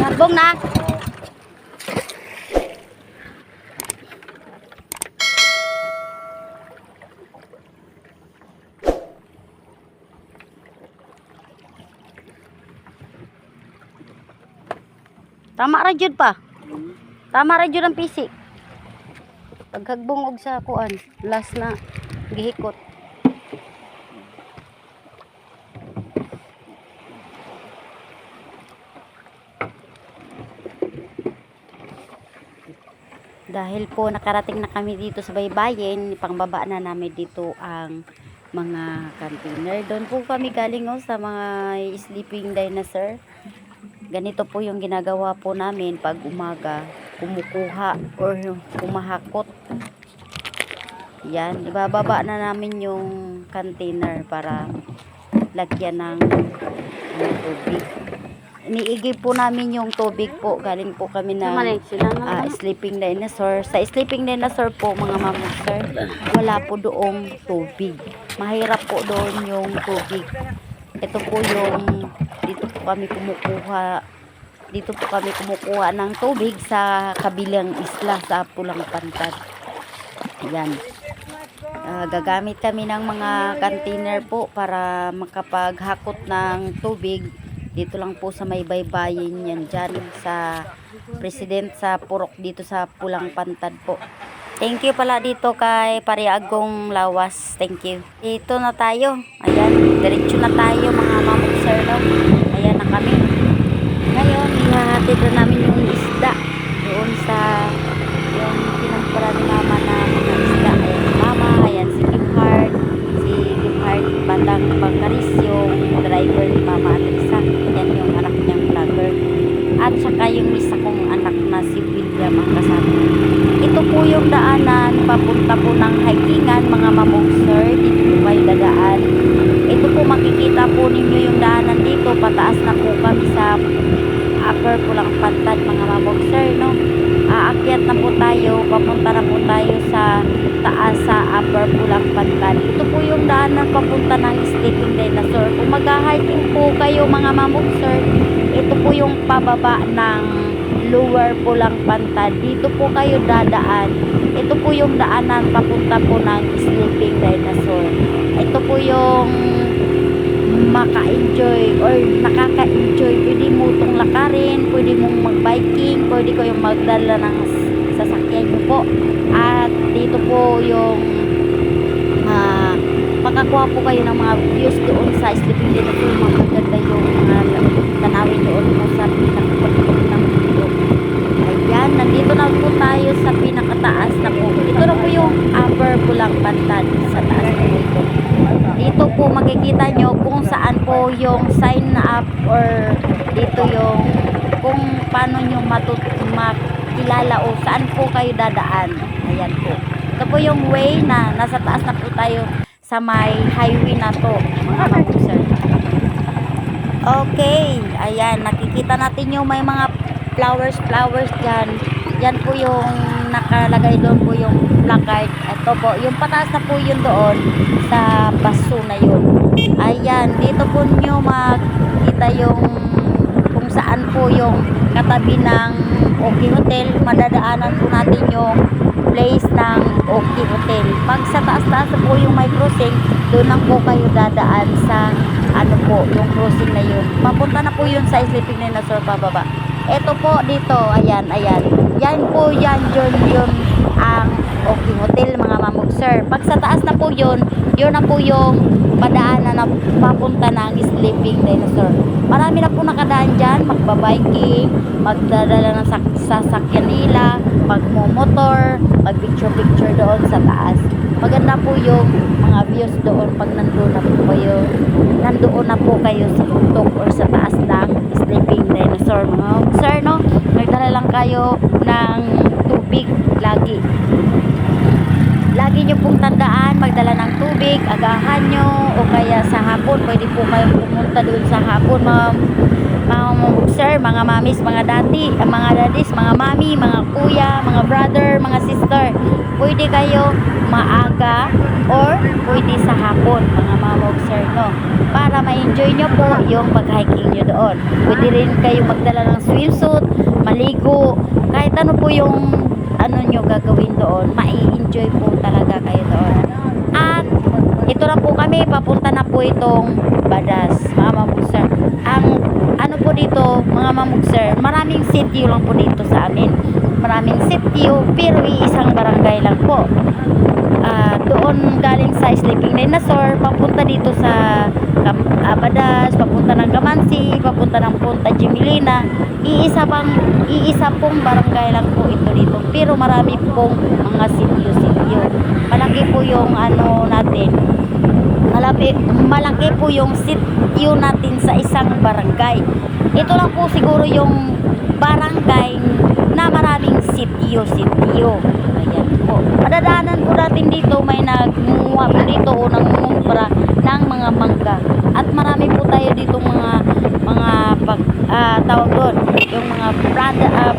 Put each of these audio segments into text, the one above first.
Harbong na. Tama ra jud pa. Tama ra jud ang pisik. Paghagbong og sa kuan, last na gihikot. Dahil po nakarating na kami dito sa Baybayin, pangbaba na namin dito ang mga container. Doon po kami galing sa mga sleeping dinosaur. Ganito po yung ginagawa po namin pag umaga, kumukuha or kumahakot. Yan, ibababa na namin yung container para lagyan ng tubig. Iniigib po namin yung tubig po. Galing po kami ng sleeping dinosaur. Sa sleeping dinosaur po mga mamukser, wala po doong tubig. Mahirap po doon yung tubig. Ito po yung dito po kami kumukuha ng tubig sa kabilang isla sa Pulang Pantad. Yan. Gagamit kami ng mga container po para makapaghakot ng tubig. Dito lang po sa may Baybayin yan dyan sa President sa Purok dito sa Pulang Pantad po. Thank you pala dito kay Pariagong Lawas. Thank you. Dito na tayo. Ayan, diretso na tayo mga mamukser. Ayan na kami. Ngayon, ihahatid na namin yung isda doon sa yung pinampara ni mama na mga isda. Ayan si mama, ayan si Gimhard, Bandang Bangkaris, yung driver ni mama Atrisa. Ayan yung anak niyang vlogger. At saka yung isa kong anak na si William ang kasama. Ito po yung daanan papunta po ng hikingan mga mamukser. Dito po kayo dadaan. Ito po makikita po ninyo yung daanan dito. Pataas na po kami sa Upper Pulang Pantad mga mamukser, no? Aakyat na po tayo. Papunta na po tayo sa taas sa Upper Pulang Pantad. Ito po yung daanan papunta ng sleeping dinosaur. Kung mag-hiking po kayo mga mamukser, ito po yung pababa ng Lower Pulang Pantad. Dito po kayo dadaan. Ito po yung daanan papunta po ng sleeping dinosaur. Ito po yung maka-enjoy or nakaka-enjoy. Pwede mo itong lakarin, pwede mong mag-biking, pwede ko yung magdala ng sasakyan nyo po. At dito po yung makakuha po kayo ng mga views doon sa sleeping dinosaur. Magaganda yung tanawin doon po sa pinakapagpag ng video. Ayan, nandito na po tayo sa pinakataas na po. Ito na po yung Upper Pulang Pantad sa taas na dito. Dito po makikita nyo kung saan po yung sign up or dito yung kung paano nyo makilala o saan po kayo dadaan. Ayan po. Ito po yung way na nasa taas na po tayo sa may highway na to mga mamukser. Okay, ayan, nakikita natin yung may mga flowers dyan. Yan po yung nakalagay doon po yung placard. Ito po, yung pataas na po yun doon sa baso na yun. Ayan, dito po nyo makikita yung kung saan po yung katabi ng OK Hotel. Madadaanan po natin yung place ng OK Hotel. Pag sa taas-taas po yung may crossing, doon lang po kayo dadaan sa ano po, yung crossing na yun. Mapunta na po yun sa sleeping dinosaur pababa. Ito po dito, ayan. Yan po yan, yun ang OK Hotel mga mamukser. Pag sa taas na po yun na po yung padaanan na papunta ng sleeping dinosaur. Marami na po nakadaan dyan, magbabiking, magdadala ng sasakyan nila, magmumotor, magpicture doon sa taas. Maganda po yung mga views doon pag nandoon na po kayo sa bundok or sa taas ng sleeping dinosaur mga mamukser, no? Nagdala lang kayo ng tubig lagi nyo pong tandaan magdala ng tubig, agahan nyo o kaya sa hapon, pwede po kayong pumunta doon sa hapon mga mamukser, mga mamis, mga daddies, mga mami, mga kuya, mga brother, mga sister, pwede kayo maaga or pwede sa hapon, mga mamog sir, no? Para ma-enjoy nyo po yung pag-hiking nyo doon. Pwede rin kayo magdala ng swimsuit, maligo, kahit ano po yung ano nyo gagawin doon, mai-enjoy po talaga kayo doon. At ito na po kami, papunta na po itong Badas, mga mamog sir. Ang ano po dito, mga mamog sir, maraming sitio lang po dito sa amin. Maraming sitio, pero isang barangay lang po. Doon galing sa Sleeping Dinosaur, papunta dito sa Badas, papunta ng Kamansi, papunta ng Punta Jimilina. Iisa pong barangay lang po ito dito. Pero marami pong mga sitio-sitio. Malaki po yung ano natin. Malaki po yung sitio natin sa isang barangay. Ito lang po siguro yung barangay na maraming sitio-sitio. Ayan po. Madadaanan po natin dito, may nagmunga po dito o nangungumpra ng mga mangga. At marami po tayo dito tawag doon, yung mga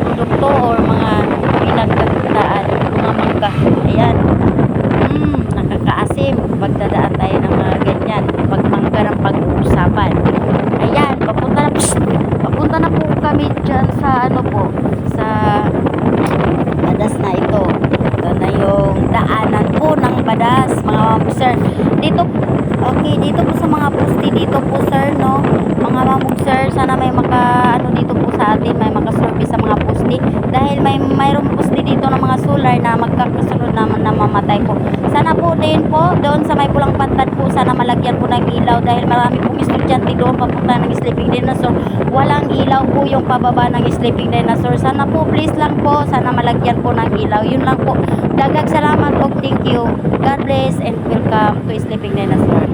produkto or mga pinagkakitaan, mga mangga. Ayan. Nakakaasim. Pagdadaan tayo ng mga ganyan. Pagmangga ng pag-uusapan. Ayan. Papunta na po kami dyan sa ano po, sa Badas na ito. Ito na yung daanan po ng Badas, mga sir. Dito po sa mga poste dito po sir, no? Mga mamog sir, sana may ano dito po sa atin, may makaservice sa mga poste. Dahil mayroong poste dito ng mga solar na magkakasunod naman na mamatay po. Sana po din po, doon sa may pulang pantad po, sana malagyan po ng ilaw dahil marami pong estudyante doon papunta ng Sleeping Dinosaur. Walang ilaw po yung pababa ng Sleeping Dinosaur. Sana po, please lang po, sana malagyan po ng ilaw. Yun lang po. Daghang salamat po. Thank you. God bless and welcome to Sleeping Dinosaur.